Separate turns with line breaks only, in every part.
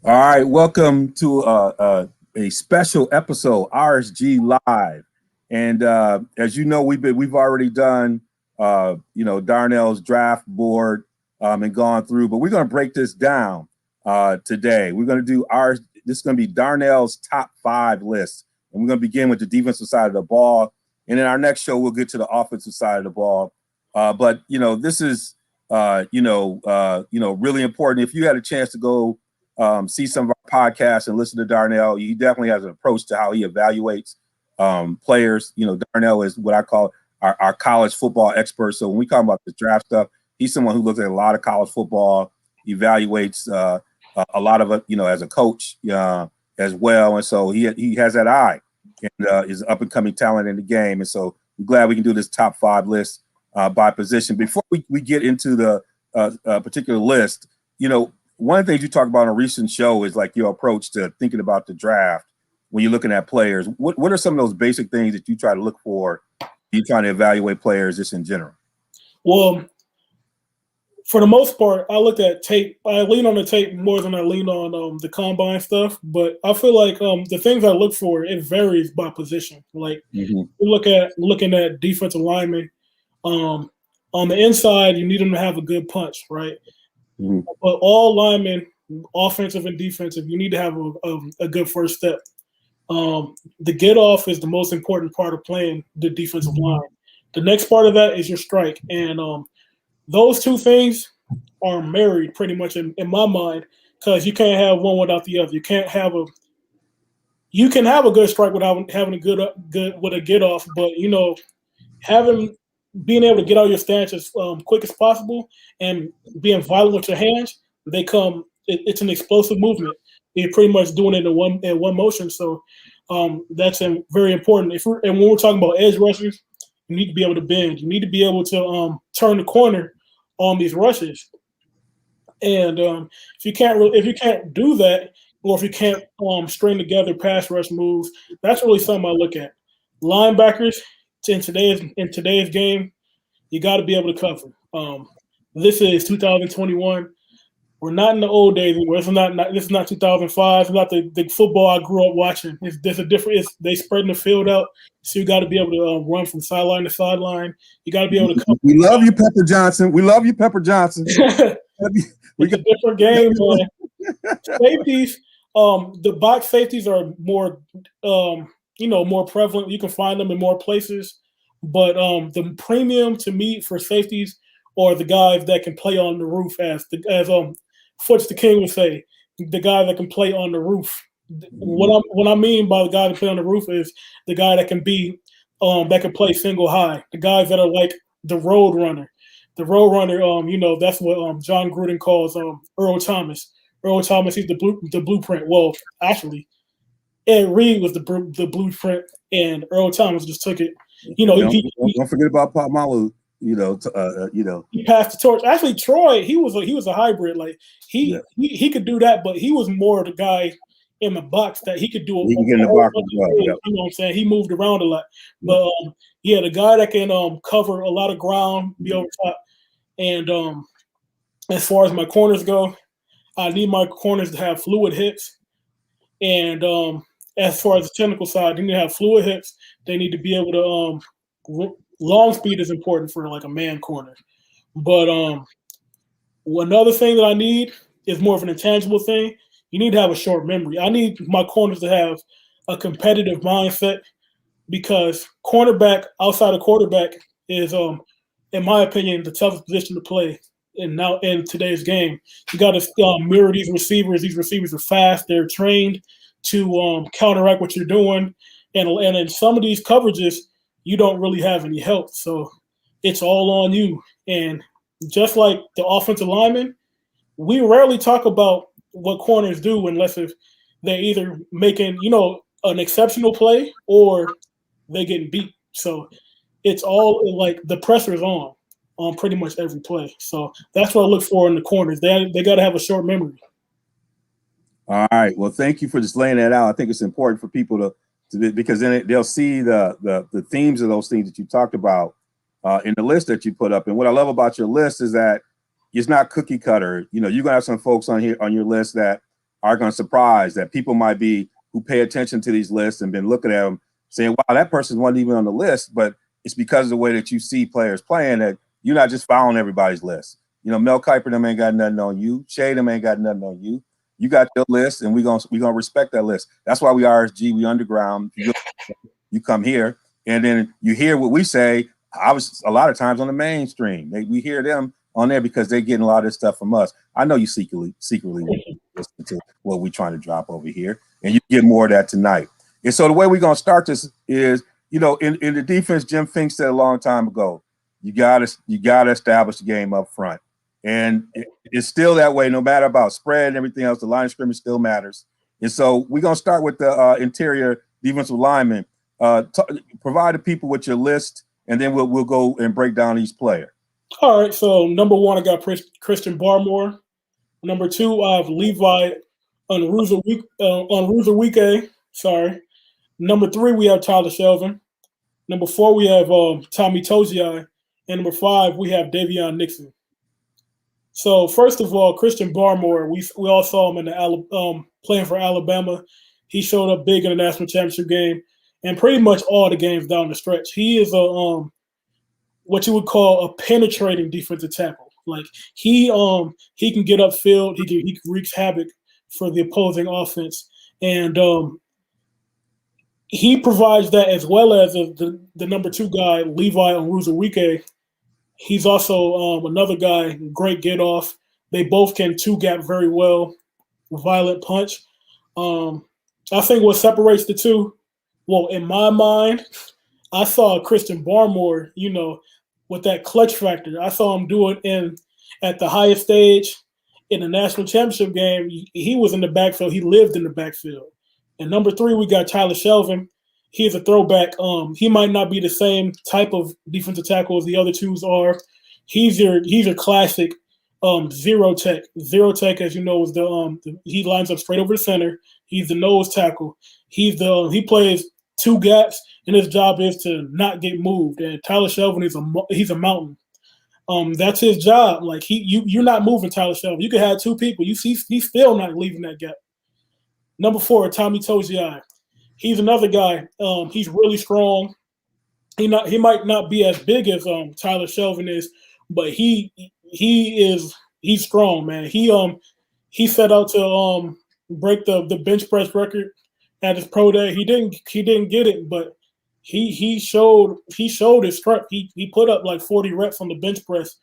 All right, welcome to a special episode, RSG Live, and as you know, we've already done Darnell's draft board and gone through, but we're going to break this down today. We're going to do ours. This is going to be Darnell's top five list, and we're going to begin with the defensive side of the ball, and in our next show we'll get to the offensive side of the ball. But this is really important. If you had a chance to go see some of our podcasts and listen to Darnell, he definitely has an approach to how he evaluates players. Darnell is what I call our college football expert. So when we talk about the draft stuff, he's someone who looks at a lot of college football, evaluates a lot of it, as a coach as well. And so he has that eye and is up and coming talent in the game. And so I'm glad we can do this top five list by position. Before we get into the particular list, one of the things you talk about on a recent show is like your approach to thinking about the draft when you're looking at players. What are some of those basic things that you try to look for? You trying to evaluate players just in general?
Well, for the most part, I look at tape. I lean on the tape more than I lean on the combine stuff. But I feel like the things I look for, it varies by position. Like you looking at defensive linemen. On the inside, you need them to have a good punch, right?
Mm-hmm.
But all linemen, offensive and defensive, you need to have a good first step. The get off is the most important part of playing the defensive line. The next part of that is your strike, and those two things are married pretty much in my mind, because you can't have one without the other. You can have a good strike without having a good with a get off, but having being able to get out your stance as quick as possible and being violent with your hands, it's an explosive movement. You're pretty much doing it in one motion. So that's very important. And when we're talking about edge rushers, you need to be able to bend. You need to be able to turn the corner on these rushes. And if you can't do that, or if you can't string together pass rush moves, that's really something I look at. Linebackers in today's game, you got to be able to cover. This is 2021. We're not in the old days anymore. This is not 2005. It's not the football I grew up watching. They spreading the field out, so you got to be able to run from sideline to sideline. You got to be able to cover.
We love you, Pepper Johnson. We love you, Pepper Johnson.
It's a different game. Safeties, the box safeties are more, more prevalent. You can find them in more places, but the premium to me for safeties are the guys that can play on the roof, as Foots the King would say, the guy that can play on the roof. What I mean by the guy that play on the roof is the guy that can that can play single high. The guys that are like the road runner. The road runner, that's what John Gruden calls Earl Thomas. Earl Thomas, he's the blueprint. Well, actually, Ed Reed was the blueprint, and Earl Thomas just took it.
Don't forget about Pop Malu.
He passed the torch. Actually, Troy, he was a hybrid. Like he could do that, but he was more the guy in the box that he could do.
He can get in the box as well.
You know what I'm saying? He moved around a lot, but the guy that can cover a lot of ground, be over top. And as far as my corners go, I need my corners to have fluid hips. And as far as the technical side, they need to have fluid hips. They need to be able to long speed is important for like a man corner. But another thing that I need is more of an intangible thing. You need to have a short memory. I need my corners to have a competitive mindset, because cornerback outside of quarterback is in my opinion, the toughest position to play in today's game. You got to mirror these receivers. These receivers are fast. They're trained to counteract what you're doing, and in some of these coverages, you don't really have any help. So it's all on you. And just like the offensive linemen, we rarely talk about what corners do unless if they're either making an exceptional play or they getting beat. So it's all like the pressure is on pretty much every play. So that's what I look for in the corners. They got to have a short memory.
All right. Well, thank you for just laying that out. I think it's important for people to because then they'll see the themes of those things that you talked about in the list that you put up. And what I love about your list is that it's not cookie cutter. You're gonna have some folks on your list that are going to surprise that people might be who pay attention to these lists and been looking at them saying, wow, that person wasn't even on the list, but it's because of the way that you see players playing that you're not just following everybody's list. You know, Mel Kiper them ain't got nothing on you. Shay them ain't got nothing on you. You got your list, and we're gonna respect that list. That's why we RSG, we underground. You come here, and then you hear what we say. I was a lot of times on the mainstream. We hear them on there because they're getting a lot of this stuff from us. I know you secretly listen to what we're trying to drop over here, and you get more of that tonight. And so the way we're gonna start this is, you know, in the defense, Jim Fink said a long time ago, you gotta establish the game up front. And it's still that way, no matter about spread and everything else. The line of scrimmage still matters. And so we're going to start with the interior defensive lineman. Provide the people with your list, and then we'll go and break down each player.
All right. So number 1, I got Christian Barmore. Number 2, I have Levi Onwuzurike. Sorry. Number 3, we have Tyler Shelvin. Number 4, we have Tommy Togiai. And number 5, we have Davion Nixon. So first of all, Christian Barmore, we all saw him in the playing for Alabama. He showed up big in the national championship game, and pretty much all the games down the stretch. He is a what you would call a penetrating defensive tackle. Like he can get upfield, he can wreak havoc for the opposing offense, and he provides that as well as the number 2 guy, Levi Onwuzurike. He's also another guy, great get off. They both can 2-gap very well, violent punch. I think what separates the two, well, in my mind, I saw Christian Barmore, you know, with that clutch factor. I saw him do it at the highest stage in the national championship game. He was in the backfield. He lived in the backfield. And number 3, we got Tyler Shelvin. He's a throwback. He might not be the same type of defensive tackle as the other twos are. He's your classic zero tech. Zero tech, as you know, is he lines up straight over the center. He's the nose tackle. He plays 2 gaps, and his job is to not get moved. And Tyler Shelvin he's a mountain. That's his job. Like you're not moving Tyler Shelvin. You could have 2 people. He's still not leaving that gap. Number 4, Tommy Togiai. He's another guy. He's really strong. He might not be as big as Tyler Shelvin is, but he's strong, man. He set out to break the bench press record at his pro day. He didn't get it, but he showed his strength. He put up like 40 reps on the bench press,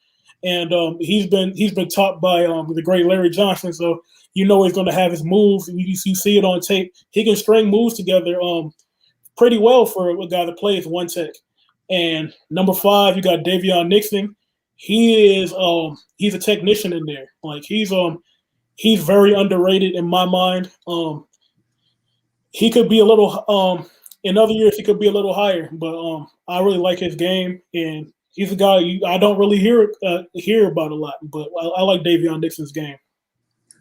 and he's been taught by the great Larry Johnson. So you know he's going to have his moves. You see it on tape. He can string moves together pretty well for a guy that plays 1 tech. And number 5, you got Davion Nixon. He's a technician in there. Like he's very underrated in my mind. He could be a little in other years he could be a little higher, but I really like his game, and he's a guy I don't really hear about a lot, but I like Davion Nixon's game.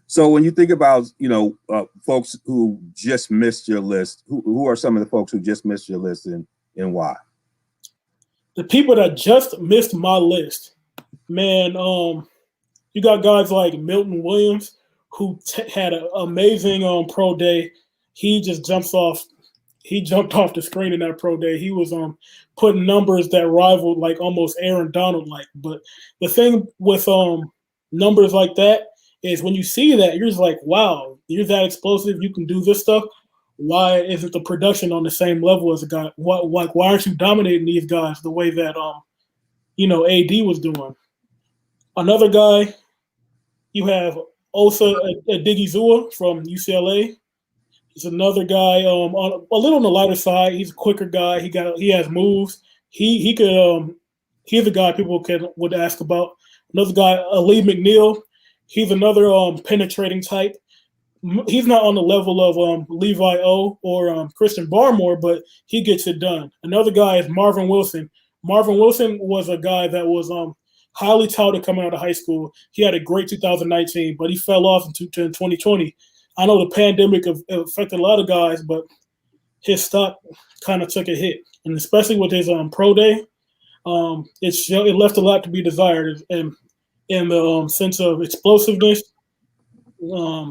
So when you think about, you know, folks who just missed your list, who are some of the folks who just missed your list and why?
The people that just missed my list, man, you got guys like Milton Williams, who had an amazing pro day. He just jumped off the screen in that pro day. He was putting numbers that rivaled like almost Aaron Donald like. But the thing with numbers like that is when you see that, you're just like, wow, you're that explosive. You can do this stuff. Why isn't the production on the same level as a guy? Why aren't you dominating these guys the way that AD was doing? Another guy, you have Osa Odigizua from UCLA. He's another guy on a little on the lighter side. He's a quicker guy. He has moves. He's a guy people would ask about. Another guy, Ali McNeil. He's another penetrating type. He's not on the level of Levi O or Christian Barmore, but he gets it done. Another guy is Marvin Wilson. Marvin Wilson was a guy that was highly touted coming out of high school. He had a great 2019, but he fell off in 2020. I know the pandemic affected a lot of guys, but his stock kind of took a hit, and especially with his pro day, it left a lot to be desired. And in the sense of explosiveness,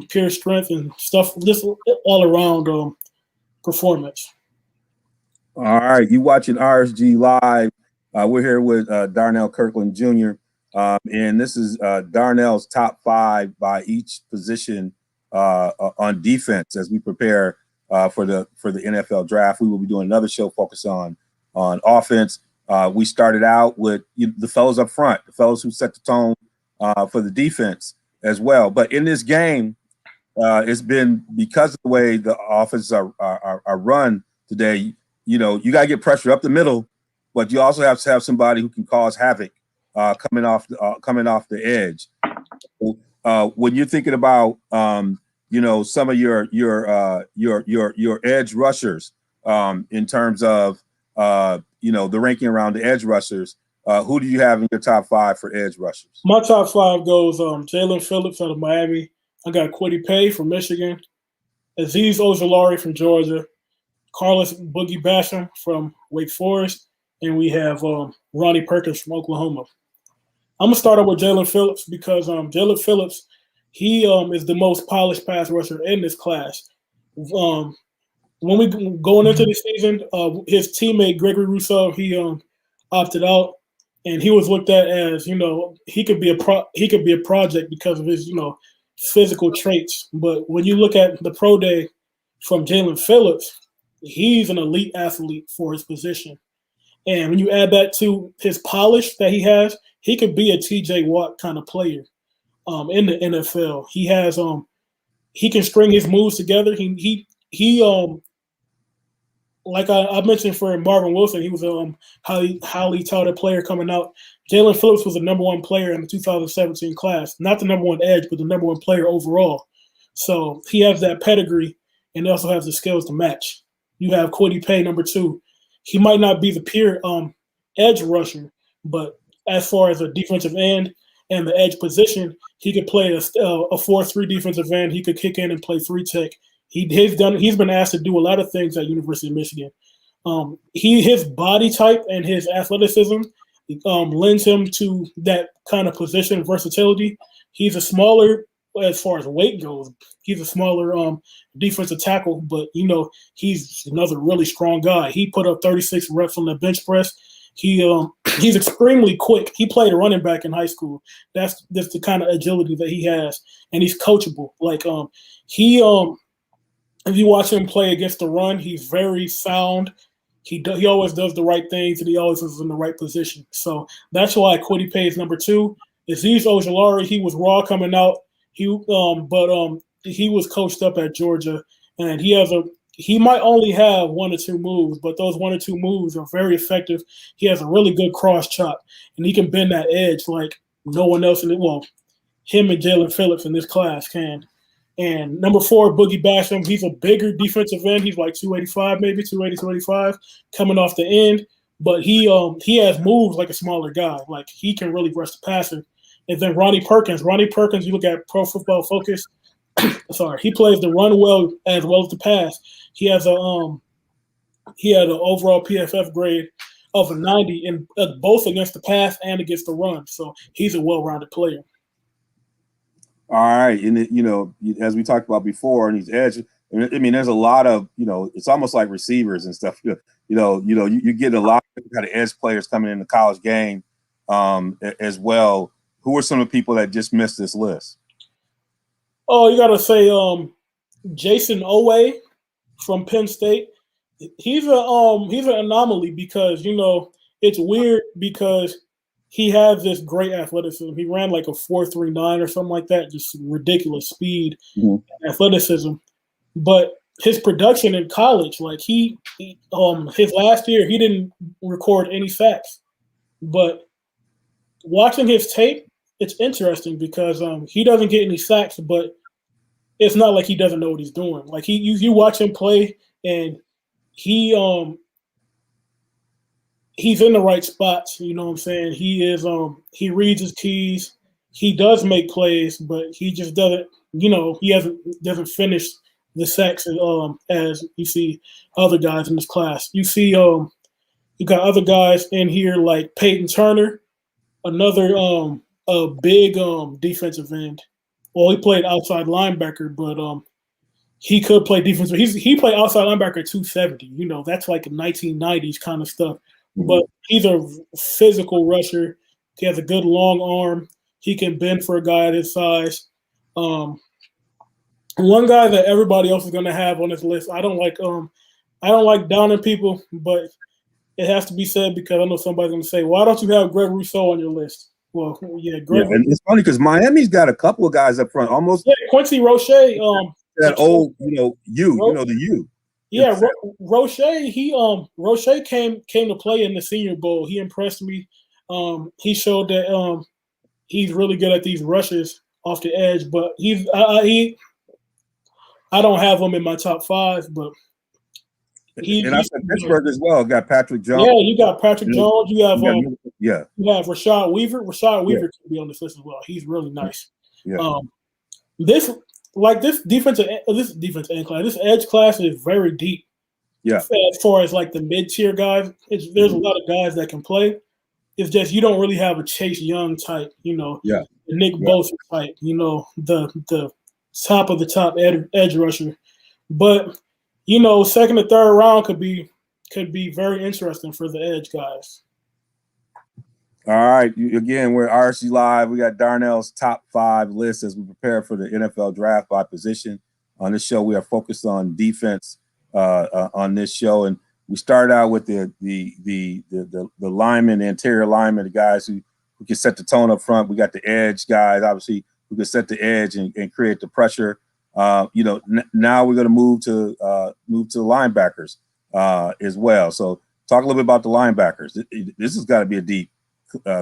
pure strength and stuff, just all around performance.
All right, you watching RSG Live. We're here with Darnell Kirkland Jr. And this is Darnell's top 5 by each position on defense as we prepare for the NFL draft. We will be doing another show focused on offense. We started out with the fellows up front, the fellows who set the tone for the defense as well. But in this game, it's been because of the way the offenses are run today. You got to get pressure up the middle, but you also have to have somebody who can cause havoc coming off the edge. When you're thinking about some of your edge rushers in terms of the ranking around the edge rushers, who do you have in your top 5 for edge rushers?
My top 5 goes Jalen Phillips out of Miami. I got Kwity Paye from Michigan, Azeez Ojulari from Georgia, Carlos Boogie Basham from Wake Forest, and we have Ronnie Perkins from Oklahoma. I'm gonna start out with Jalen Phillips because Jalen Phillips, he is the most polished pass rusher in this class. When we going into the season, his teammate Gregory Rousseau, he opted out, and he was looked at as he could be a project because of his physical traits. But when you look at the pro day from Jalen Phillips, he's an elite athlete for his position. And when you add that to his polish that he has, he could be a TJ Watt kind of player in the NFL. He has he can string his moves together. He like I mentioned for Marvin Wilson, he was a highly touted player coming out. Jalen Phillips was the number 1 player in the 2017 class, not the number 1 edge, but the number 1 player overall. So he has that pedigree, and he also has the skills to match. You have Kwity Paye, number 2. He might not be the pure edge rusher, but as far as a defensive end and the edge position, he could play a 4-3 defensive end. He could kick in and play 3 tech. He's been asked to do a lot of things at University of Michigan. His body type and his athleticism lends him to that kind of position versatility. He's a smaller, as far as weight goes, he's a smaller defensive tackle, but he's another really strong guy. He put up 36 reps on the bench press. He's extremely quick. He played a running back in high school. That's the kind of agility that he has, and he's coachable. If you watch him play against the run, he's very sound. He always does the right things, and he always is in the right position. So that's why Kwity Paye is number 2. Azeez Ojulari, he was raw coming out. He was coached up at Georgia, and he might only have 1 or 2 moves, but those 1 or 2 moves are very effective. He has a really good cross chop, and he can bend that edge like no one else him and Jalen Phillips in this class can. And number 4, Boogie Basham, he's a bigger defensive end. He's like 285, maybe 280, 285, coming off the end. But he has moves like a smaller guy. Like he can really rush the passer. And then Ronnie Perkins, you look at Pro Football Focus. Sorry, he plays the run well as the pass. He had an overall PFF grade of a 90 in both against the pass and against the run. So he's a well-rounded player.
All right, and as we talked about before, on these edges, I mean, there's a lot of it's almost like receivers and stuff. You get a lot of kind of edge players coming in the college game as well. Who are some of the people that just missed this list?
Oh, you got to say Jason Owe from Penn State. He's an anomaly because it's weird because he has this great athleticism. He ran like a 4.39 or something like that, just ridiculous speed, and athleticism. But his production in college, like his last year, he didn't record any sacks. But watching his tape, it's interesting because he doesn't get any sacks, but it's not like he doesn't know what he's doing. Like you watch him play, and he's in the right spots. You know what I'm saying? He reads his keys. He does make plays, but he just doesn't. Doesn't finish the sacks as you see other guys in this class. You see, you got other guys in here like Peyton Turner, another a big defensive end. well, he played outside linebacker, but he could play defense. He played outside linebacker at 270. You know, that's like 1990s kind of stuff. But he's a physical rusher. He has a good long arm. He can bend for a guy at his size. One guy that everybody else is going to have on this list. I don't like downing people, but it has to be said because I know somebody's going to say, "Why don't you have Greg Rousseau on your list?" Well, yeah, Greg.
Yeah, and it's funny because Miami's got a couple of guys up front, almost.
Yeah, Quincy Roche.
That old, the U.
Yeah, Roche. Roche came to play in the Senior Bowl. He impressed me. He showed that he's really good at these rushes off the edge. But I don't have him in my top 5, but
and I said Pittsburgh as well. Got Patrick Jones.
Yeah, you got Patrick Jones. You have
you
have Rashad Weaver. Rashad Weaver can be on this list as well. He's really nice.
Yeah.
This defensive end class, this edge class is very deep.
Yeah.
As far as like the mid-tier guys, there's a lot of guys that can play. It's just you don't really have a Chase Young type,
Yeah.
Nick Bosa type, the top of the top edge rusher. But second or third round could be very interesting for the edge guys.
All right. Again, we're RC Live. We got Darnell's top 5 list as we prepare for the NFL draft by position. On this show, we are focused on defense on this show. And we start out with the linemen, the interior linemen, the guys who can set the tone up front. We got the edge guys, obviously, who can set the edge and create the pressure. Now we're going to move to the linebackers as well. So talk a little bit about the linebackers. This has got to be a deep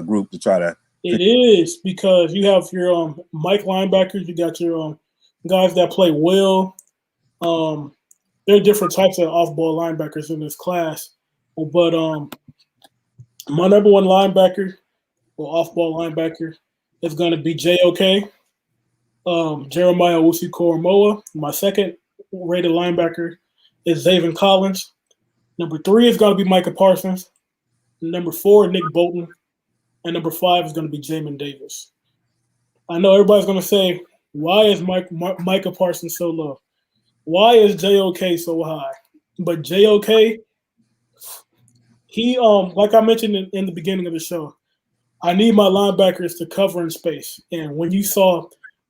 group to try to.
It is because you have your Mike linebackers. You got your guys that play well. There are different types of off-ball linebackers in this class, but my number one linebacker or off-ball linebacker is going to be JOK. Jeremiah Owusu-Koramoah. My second rated linebacker is Zaven Collins. Number 3 is going to be Micah Parsons. Number 4, Nick Bolton. And number 5 is going to be Jamin Davis. I know everybody's going to say, why is Micah Parsons so low? Why is JOK so high? But JOK, he like I mentioned in the beginning of the show, I need my linebackers to cover in space. And when you saw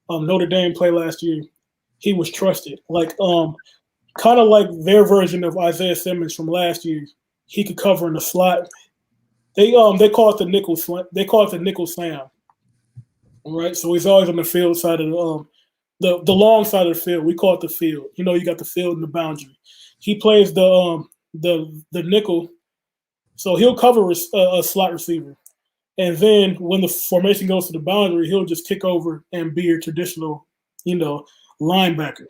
Notre Dame play last year, he was trusted. Like kind of like their version of Isaiah Simmons from last year. He could cover in the slot. They call it the nickel slam. They call it the nickel slam. Right? So he's always on the field side of the long side of the field. We call it the field. You got the field and the boundary. He plays the nickel, so he'll cover a slot receiver. And then when the formation goes to the boundary, he'll just kick over and be your traditional, linebacker.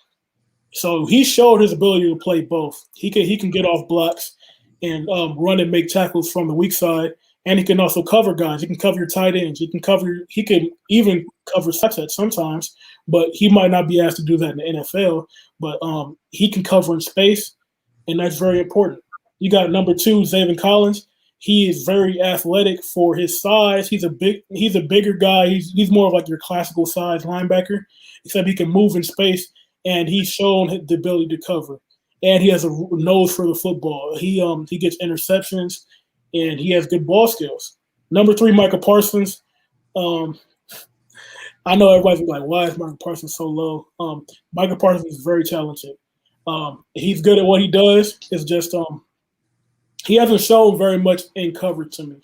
So he showed his ability to play both. He can get off blocks and run and make tackles from the weak side, and he can also cover guys. He can cover your tight ends. He can even cover sets sometimes, but he might not be asked to do that in the NFL. But he can cover in space, and that's very important. You got number 2, Zaven Collins. He is very athletic for his size. He's a bigger guy. He's more of like your classical size linebacker, except he can move in space, and he's shown the ability to cover. And he has a nose for the football. He gets interceptions, and he has good ball skills. Number 3, Micah Parsons. I know everybody's like, why is Micah Parsons so low? Micah Parsons is very talented. He's good at what he does. It's just he hasn't shown very much in coverage to me.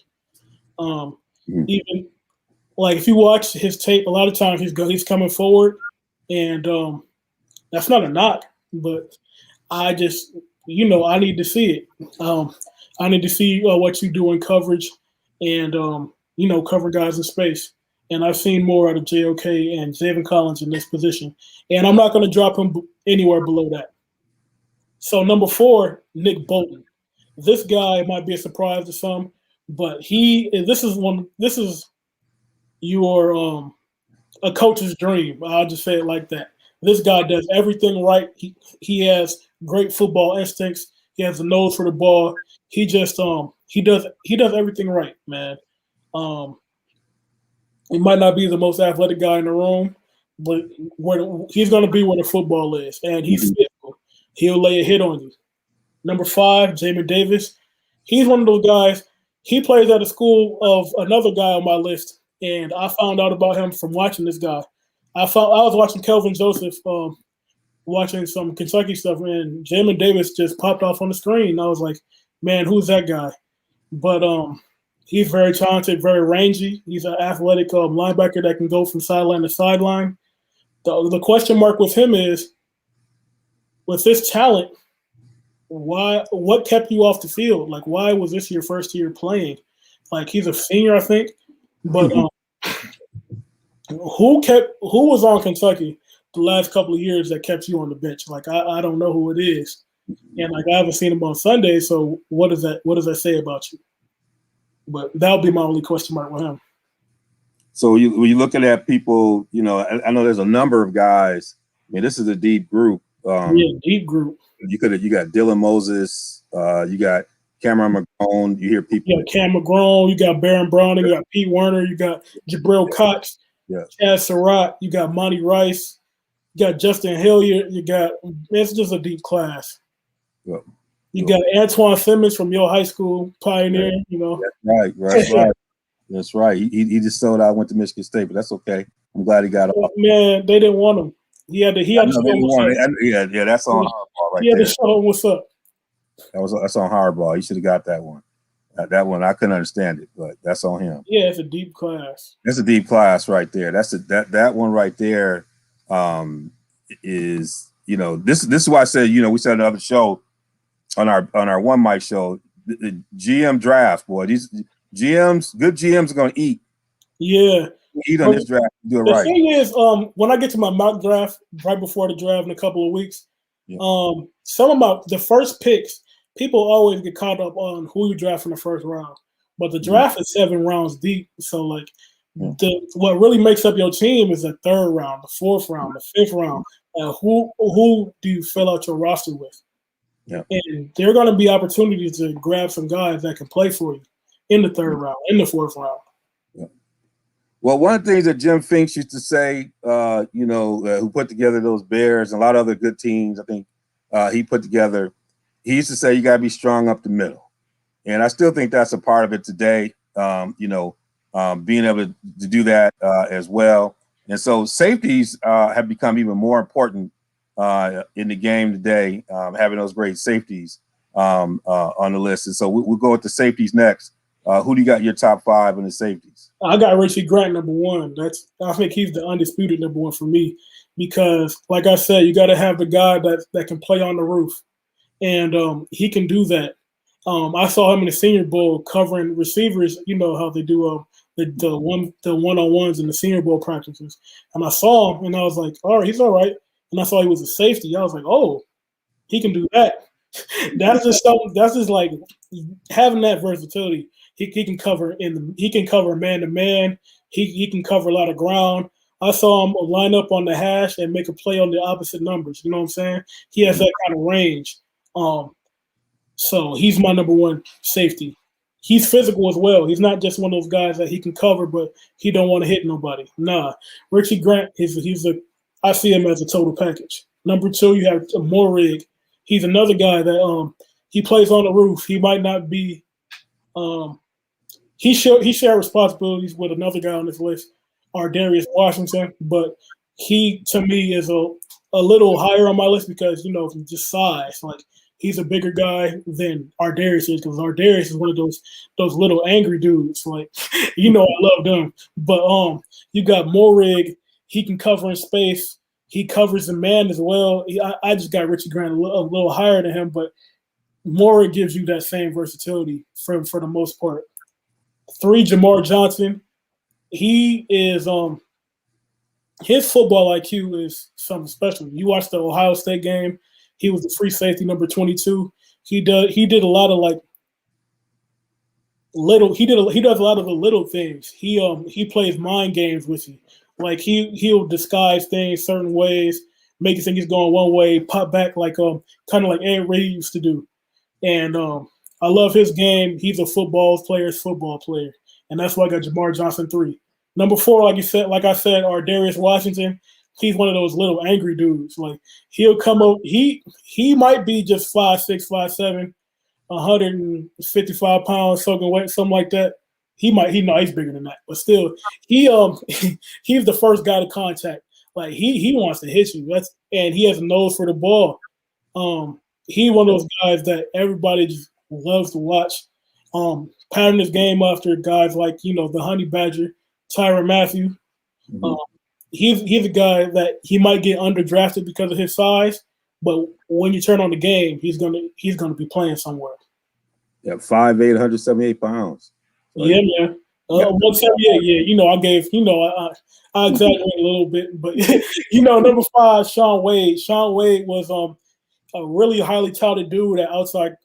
Even like if you watch his tape, a lot of times he's coming forward, and that's not a knock, but I just I need to see it. I need to see what you do in coverage, and cover guys in space. And I've seen more out of JOK and Zaven Collins in this position, and I'm not going to drop him anywhere below that. So number 4, Nick Bolton. This guy might be a surprise to some, but this is your a coach's dream. I'll just say it like that. This guy does everything right. He has great football instincts. He has a nose for the ball. He just he does everything right, man. He might not be the most athletic guy in the room, but where he's going to be where the football is, and he's
Mhm.
physical. He'll lay a hit on you. Number 5, Jamin Davis. He's one of those guys. He plays at a school of another guy on my list, and I found out about him from watching this guy. I was watching Kelvin Joseph, watching some Kentucky stuff, and Jamin Davis just popped off on the screen. I was like, man, who's that guy? But he's very talented, very rangy. He's an athletic linebacker that can go from sideline to sideline. The question mark with him is, with this talent, what kept you off the field? Like, why was this your first year playing? Like, he's a senior, I think. But who was on Kentucky the last couple of years that kept you on the bench? Like, I don't know who it is. And like, I haven't seen him on Sunday, so what does that say about you? But that would be my only question mark with him.
So when you're looking at people, you know, I know there's a number of guys. I mean, this is a deep group.
Deep group.
You got Dylan Moses, you got Cameron McGrone. You hear people.
You got Cam McGrone, you got Baron Browning, you got Pete Werner, you got Jabril Cox, Chad Surratt, you got Monty Rice, you got Justin Hilliard, it's just a deep class.
Yep.
You got Antoine Simmons from your high school, Pioneer, you know.
That's right. That's right. He just sold out, went to Michigan State, but that's okay. I'm glad he got off.
Man, they didn't want him. He had to show him what's up.
Yeah, that's on Harbaugh right there.
He had to show him what's up.
That's on Harbaugh. He should have got that one. That one I couldn't understand it, but that's on him.
Yeah, it's a deep class.
That's a deep class right there. That one right there is, you know, this is why I said, you know, we said another show on our one mic show, the GM draft, boy. These good GMs are gonna eat.
Yeah.
Eat on this draft. Do it right.
The thing is, when I get to my mock draft right before the draft in a couple of weeks, some of the first picks, people always get caught up on who you draft in the first round. But the draft is 7 rounds deep. So like what really makes up your team is the 3rd round, the 4th round, the 5th round. Who do you fill out your roster with?
Yeah.
And there are going to be opportunities to grab some guys that can play for you in the 3rd round, in the 4th round.
Yeah. Well, one of the things that Jim Finks used to say, who put together those Bears and a lot of other good teams, I think he put together, he used to say you got to be strong up the middle. And I still think that's a part of it today, being able to do that as well. And so safeties have become even more important in the game today, having those great safeties on the list. And so we'll go with the safeties next. Who do you got your top 5 in the safeties?
I got Richie Grant number 1. I think he's the undisputed number 1 for me because, like I said, you got to have the guy that can play on the roof, and he can do that. I saw him in the Senior Bowl covering receivers. You know how they do the one-on-ones in the Senior Bowl practices, and I saw him and I was like, all right, he's all right. And I saw he was a safety. I was like, oh, he can do that. That's just like having that versatility. He can cover man to man. He can cover a lot of ground. I saw him line up on the hash and make a play on the opposite numbers. You know what I'm saying? He has that kind of range. So he's my number 1 safety. He's physical as well. He's not just one of those guys that he can cover, but he don't want to hit nobody. Nah, Richie Grant I see him as a total package. Number 2, you have Morig. He's another guy that he plays on the roof. He might not be he shared responsibilities with another guy on this list, Ardarius Washington, but he to me is a little higher on my list because, you know, just size. Like, he's a bigger guy than Ardarius is because Ardarius is one of those little angry dudes. Like, you know, I love them. But you got Morig. He can cover in space. He covers the man as well. I just got Richie Grant a little higher than him, but Morig gives you that same versatility for the most part. 3, Jamar Johnson. He is his football IQ is something special. You watch the Ohio State game. He was the free safety number 22. He did a lot of like little. He does a lot of the little things. He plays mind games with you. Like he'll disguise things certain ways, make you think he's going one way, pop back like kind of like Ed Reed used to do. And I love his game. He's a football player, and that's why I got Jamar Johnson 3. Number 4, like I said, Ardarius Washington. he's one of those little angry dudes. Like he'll come up, he might be just 5'6", 5'7", 155 pounds soaking wet, something like that. He he's bigger than that, but still, he he's the first guy to contact. Like he wants to hit you. And he has a nose for the ball. He one of those guys that everybody just loves to watch. Pattern his game after guys like the Honey Badger, Tyrann Mathieu.
Mm-hmm.
He's a guy that he might get underdrafted because of his size, but when you turn on the game, he's gonna be playing somewhere.
Yeah, 5'8", 178 pounds. So
yeah, man. 178. Yeah, I gave. I exaggerated a little bit, but number 5, Shaun Wade. Shaun Wade was a really highly touted dude at outside.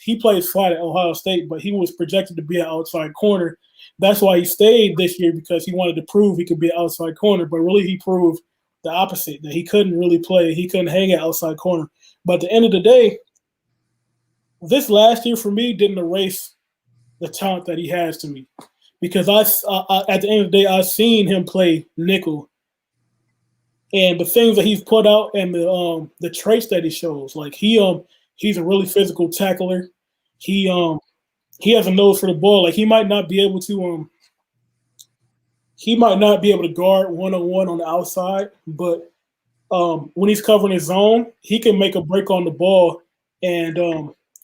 He played slot at Ohio State, but he was projected to be an outside corner. That's why he stayed this year, because he wanted to prove he could be an outside corner. But really, he proved the opposite, that he couldn't really play. He couldn't hang at outside corner. But at the end of the day, this last year for me didn't erase the talent that he has to me, because I at the end of the day, I've seen him play nickel. And the things that he's put out and the traits that he shows, like he's a really physical tackler. He has a nose for the ball. Like he might not be able to guard 1-on-1 on the outside, but when he's covering his zone, he can make a break on the ball and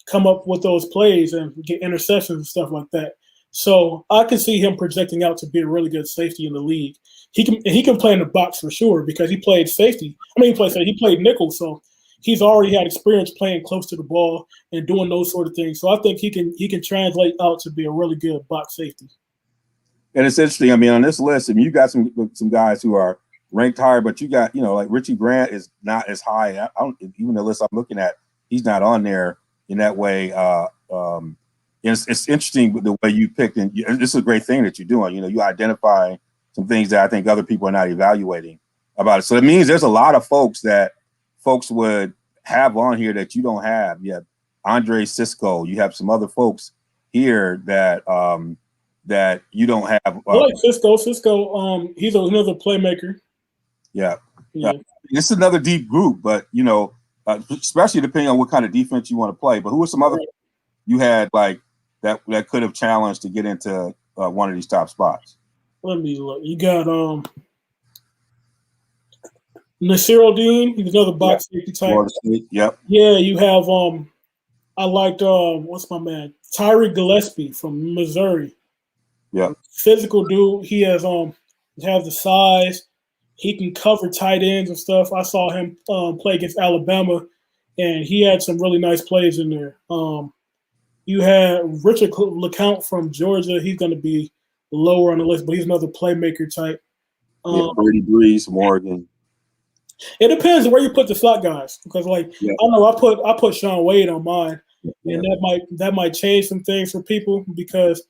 come up with those plays and get interceptions and stuff like that. So I can see him projecting out to be a really good safety in the league. He can play in the box for sure, because he played safety. He played nickel, so he's already had experience playing close to the ball and doing those sort of things. So I think he can translate out to be a really good box safety.
And it's interesting. On this list, you got some guys who are ranked higher, but you got like Richie Grant is not as high. Even the list I'm looking at, he's not on there in that way. It's interesting the way you picked, and this is a great thing that you're doing. You identify some things that I think other people are not evaluating about it. So it means there's a lot of folks that folks would have on here that you don't have. You have Andre Cisco. You have some other folks here that that you don't have.
I like Cisco. He's another playmaker.
Yeah. It's another deep group, but especially depending on what kind of defense you want to play. But who are some other you had like that could have challenged to get into one of these top spots?
Let me look. You got Nasiruddin. He's another box safety type.
Yep.
Yeah, you have I liked what's my man? Tyree Gillespie from Missouri.
Yeah.
Physical dude. He has the size. He can cover tight ends and stuff. I saw him play against Alabama, and he had some really nice plays in there. You had Richard LeCount from Georgia. He's going to be lower on the list, but he's another playmaker type.
Brady Breeze from Oregon.
It depends where you put the slot guys, because I know I put Shaun Wade on mine, and that might change some things for people, because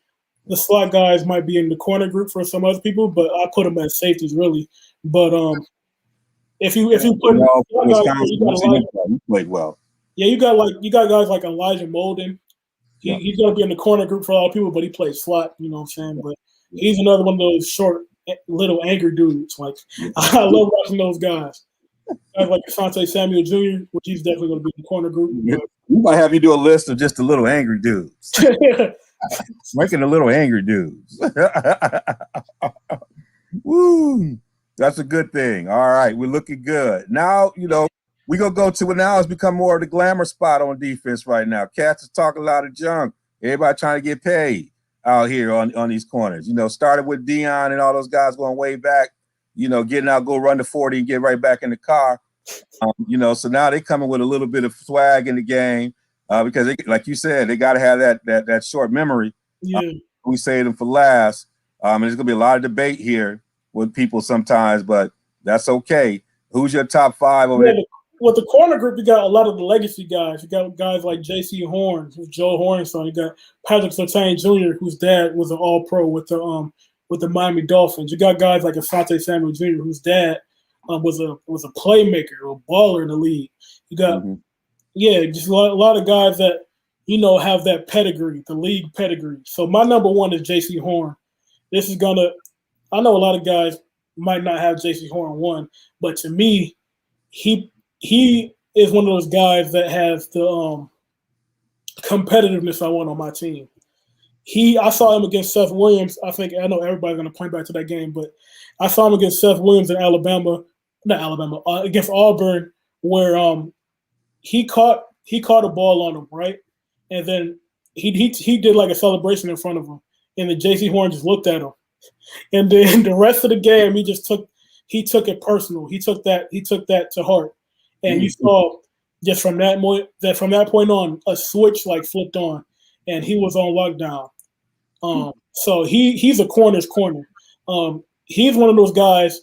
the slot guys might be in the corner group for some other people, but I put them as safeties really. But if you put
you played well.
Yeah, you got guys like Elijah Molden. He's going to be in the corner group for a lot of people, but he plays slot. You know what I'm saying? But he's another one of those short, little angry dudes. Like I love watching those guys. Guys like Asante Samuel Jr., which he's definitely going to be in the corner group.
We might have you do a list of just the little angry dudes. Making the little angry dudes. Woo! That's a good thing. All right, we're looking good. Now, we're going to go to what now has become more of the glamour spot on defense right now. Cats is talking a lot of junk. Everybody trying to get paid out here on these corners. Started with Dion and all those guys going way back, getting out, go run to 40 and get right back in the car. So now they coming with a little bit of swag in the game because, they, like you said, they got to have that short memory.
Yeah.
We save them for last. And there's going to be a lot of debate here with people sometimes, but that's okay. Who's your top 5 over there?
With the corner group, you got a lot of the legacy guys. You got guys like J.C. Horn, who's Joe Horn's son. You got Patrick Surtain Jr., whose dad was an All-Pro with the Miami Dolphins. You got guys like Asante Samuel Jr., whose dad was a playmaker, a baller in the league. You got just a lot of guys that have that pedigree, the league pedigree. So my number 1 is J.C. Horn. I know a lot of guys might not have J.C. Horn one, but to me, he is one of those guys that has the competitiveness I want on my team. I saw him against Seth Williams. I know everybody's gonna point back to that game, but I saw him against Seth Williams in against Auburn, where he caught a ball on him, right, and then he did like a celebration in front of him, and then J.C. Horn just looked at him, and then the rest of the game he took it personal. He took that to heart, and you saw just from that point on a switch like flipped on, and he was on lockdown. So he's a corner's corner. He's one of those guys.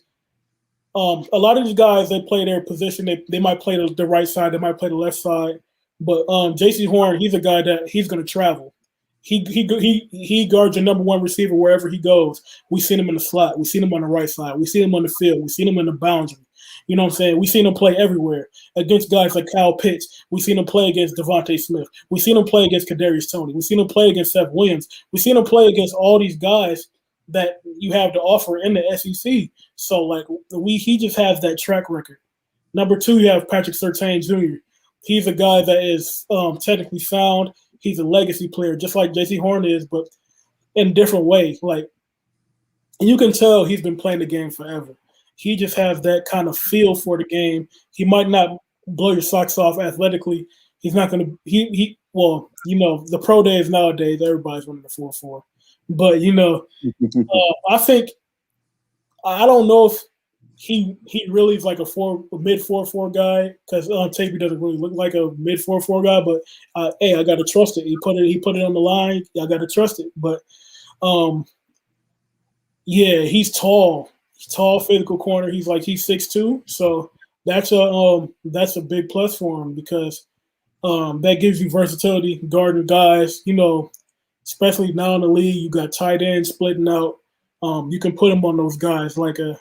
A lot of these guys, they play their position. They might play the right side. They might play the left side. But J.C. Horn, he's a guy that he's going to travel. He guards your number one receiver wherever he goes. We've seen him in the slot. We've seen him on the right side. We've seen him on the field. We've seen him in the boundary. You know what I'm saying? We've seen him play everywhere against guys like Kyle Pitts. We've seen him play against Devontae Smith. We've seen him play against Kadarius Toney. We've seen him play against Seth Williams. We've seen him play against all these guys that you have to offer in the SEC. So like he just has that track record. Number two, you have Patrick Surtain Jr. He's a guy that is technically sound. He's a legacy player, just like J.C. Horn is, but in a different way. Like you can tell he's been playing the game forever. He just has that kind of feel for the game. He might not blow your socks off athletically. He's not going to – well, the pro days nowadays, everybody's running the 4.4. But, I think – I don't know if he really is like a mid 4.4 guy because on tape he doesn't really look like a mid 4.4 guy. But, hey, I got to trust it. He put it on the line. I got to trust it. But, yeah, he's tall. Tall, physical corner. He's 6'2", so that's a big plus for him because that gives you versatility, guarding guys. Especially now in the league, you got tight ends splitting out. You can put him on those guys like a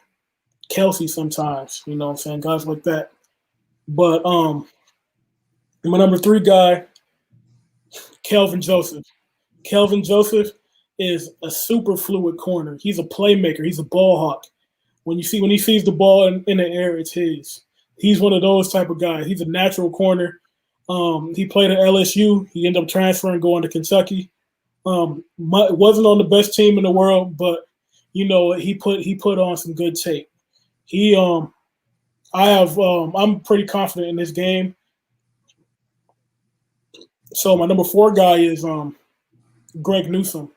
Kelsey sometimes. You know what I'm saying? Guys like that. But my number three guy, Kelvin Joseph. Kelvin Joseph is a super fluid corner. He's a playmaker. He's a ball hawk. When he sees the ball in the air, it's his. He's one of those type of guys. He's a natural corner. He played at LSU. He ended up transferring, going to Kentucky. Wasn't on the best team in the world, but he put on some good tape. I'm pretty confident in this game. So my number four guy is Greg Newsome.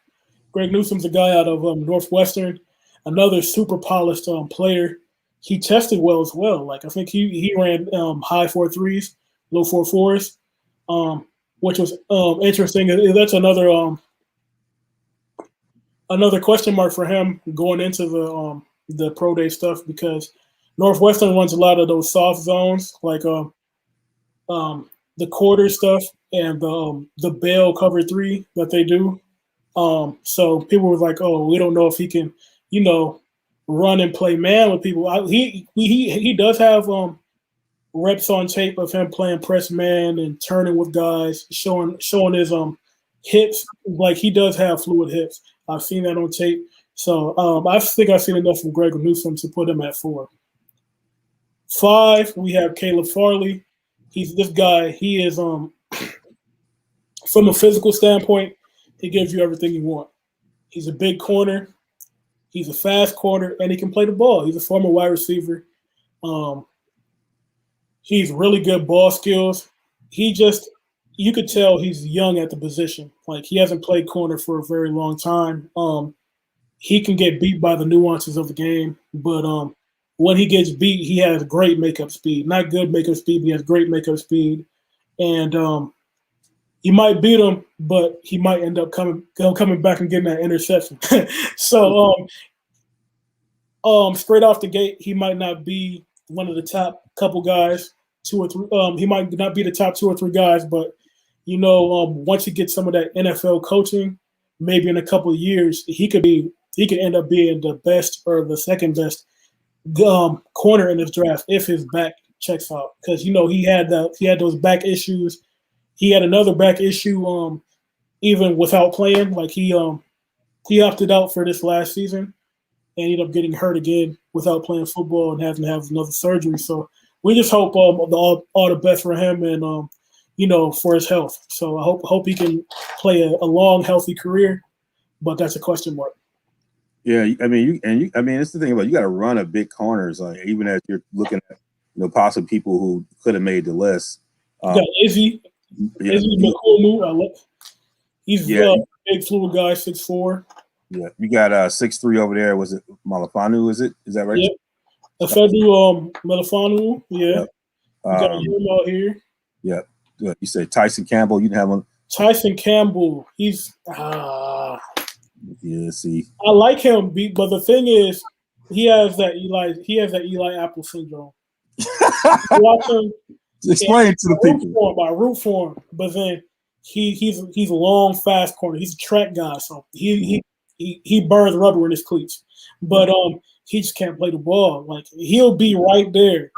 Greg Newsome's a guy out of Northwestern. Another super polished player. He tested well as well. Like I think he ran high 4.3s, low 4.4s, which was interesting. That's another question mark for him going into the pro day stuff because Northwestern runs a lot of those soft zones like the quarter stuff and the bail cover three that they do. So people were like, "Oh, we don't know if he can." Run and play man with people. He does have reps on tape of him playing press man and turning with guys, showing his hips. Like he does have fluid hips. I've seen that on tape. So I think I've seen enough from Greg Newsome to put him at 4. 5, we have Caleb Farley. He's this guy. He is from a physical standpoint, he gives you everything you want. He's a big corner. He's a fast corner, and he can play the ball. He's a former wide receiver. He's really good ball skills. You could tell he's young at the position. Like he hasn't played corner for a very long time. He can get beat by the nuances of the game, but when he gets beat, he has great makeup speed. Not good makeup speed, but he has great makeup speed. And you might beat him, but he might end up coming back and getting that interception. So straight off the gate, he might not be one of the top couple guys, 2 or 3. He might not be the top 2 or 3 guys, but once he gets some of that NFL coaching, maybe in a couple of years, he could end up being the best or the second best corner in this draft if his back checks out. Because he had those back issues. He had another back issue even without playing. Like he opted out for this last season. and ended up getting hurt again without playing football and having to have another surgery. So we just hope all the best for him and for his health. So I hope he can play a long, healthy career, but that's a question mark.
Yeah, I mean, it's the thing about you got to run a big corners, even as you're looking at possible people who could have made the list.
You got Izzy McCool. He's a big, fluid guy, 6'4".
Yeah, you got 6'3" over there. Was it Malafanu? Is that right?
Yep. Efedu Malafanu. Yeah.
Yep.
You got him out here.
Yeah. You say Tyson Campbell. You didn't have one.
Tyson Campbell. He's
yeah. See,
I like him, but the thing is, he has that Eli Apple syndrome. Watch him.
Explain to the people.
I root for him, but then he's a long, fast corner. He's a track guy, so he burns rubber in his cleats. But he just can't play the ball. Like he'll be right there,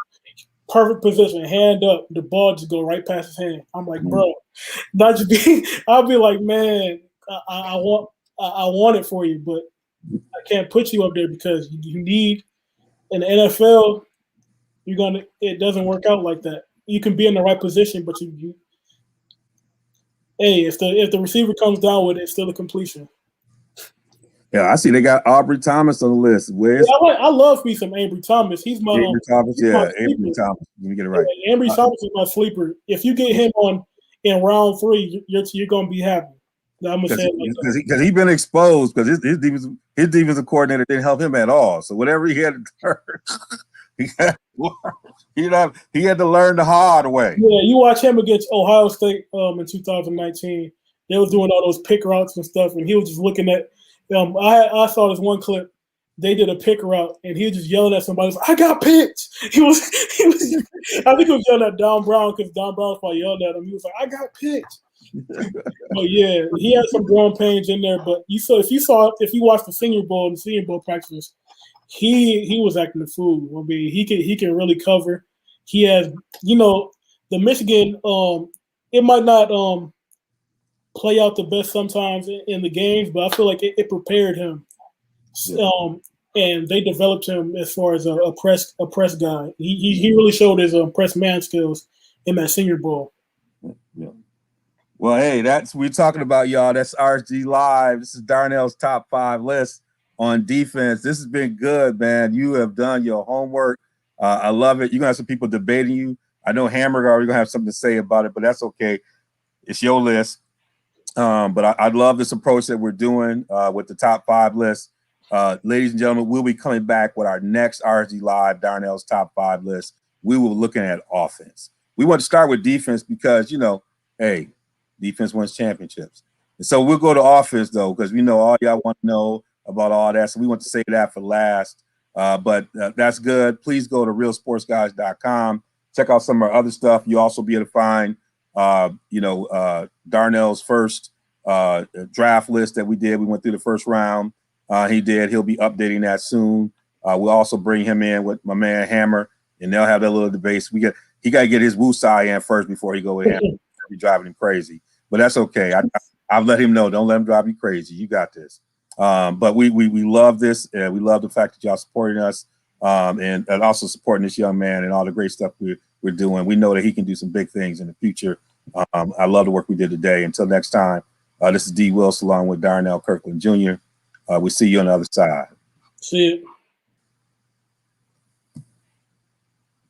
perfect position, hand up, the ball just go right past his hand. I'm like, bro, not just be. I'll be like, man, I want it for you, but I can't put you up there because you need in the NFL. It doesn't work out like that. You can be in the right position, but if the receiver comes down with it, it's still a completion.
Yeah, I see they got Aubrey Thomas on the list.
I love me some Ambry Thomas. He's my
Ambry Thomas. Ambry Thomas. Let me get it right.
Yeah, Ambry Thomas is my sleeper. If you get him in round 3, you're gonna be happy. I'm gonna say it like
because he's been exposed because his defensive coordinator didn't help him at all. So whatever he had to learn, he had to learn the hard way.
Yeah, you watch him against Ohio State in 2019. They was doing all those pick routes and stuff, and he was just looking at. I saw this one clip. They did a pick route, and he was just yelling at somebody. Like, I got picked. He was. I think he was yelling at Don Brown because Don Brown was probably yelling at him. He was like, I got picked. But yeah, he had some growing pains in there. But if you watched the Senior Bowl and Senior Bowl practices, he was acting a fool. I mean, he can really cover. He has, the Michigan. It might not play out the best sometimes in the games, but I feel like it prepared him. And they developed him as far as a press guy. He really showed his press man skills in that Senior Bowl.
Yeah. Well, hey, we're talking about, y'all. That's RSG Live. This is Darnell's top 5 list on defense. This has been good, man. You have done your homework. I love it. You're gonna have some people debating you. I know Hammer already gonna have something to say about it, but that's okay. It's your list. But I love this approach that we're doing with the top 5 list. Ladies and gentlemen, we'll be coming back with our next RSG Live, Darnell's top 5 list. We will be looking at offense. We want to start with defense because, hey, defense wins championships. And so we'll go to offense, though, because we know all y'all want to know about all that. So we want to save that for last. But that's good. Please go to realsportsguys.com. Check out some of our other stuff. You'll also be able to find Darnell's first draft list that we did. We went through the first round. He'll be updating that soon. We'll also bring him in with my man Hammer, and they'll have that little debate. He got to get his woosai in first before he go with Hammer. He'll be driving him crazy, but that's okay. I've let him know. Don't let him drive you crazy. You got this. But we love this. We love the fact that y'all supporting us and also supporting this young man and all the great stuff we're doing. We know that he can do some big things in the future. I love the work we did today. Until next time, this is D. Wilson along with Darnell Kirkland Jr. We'll see you on the other side.
See you.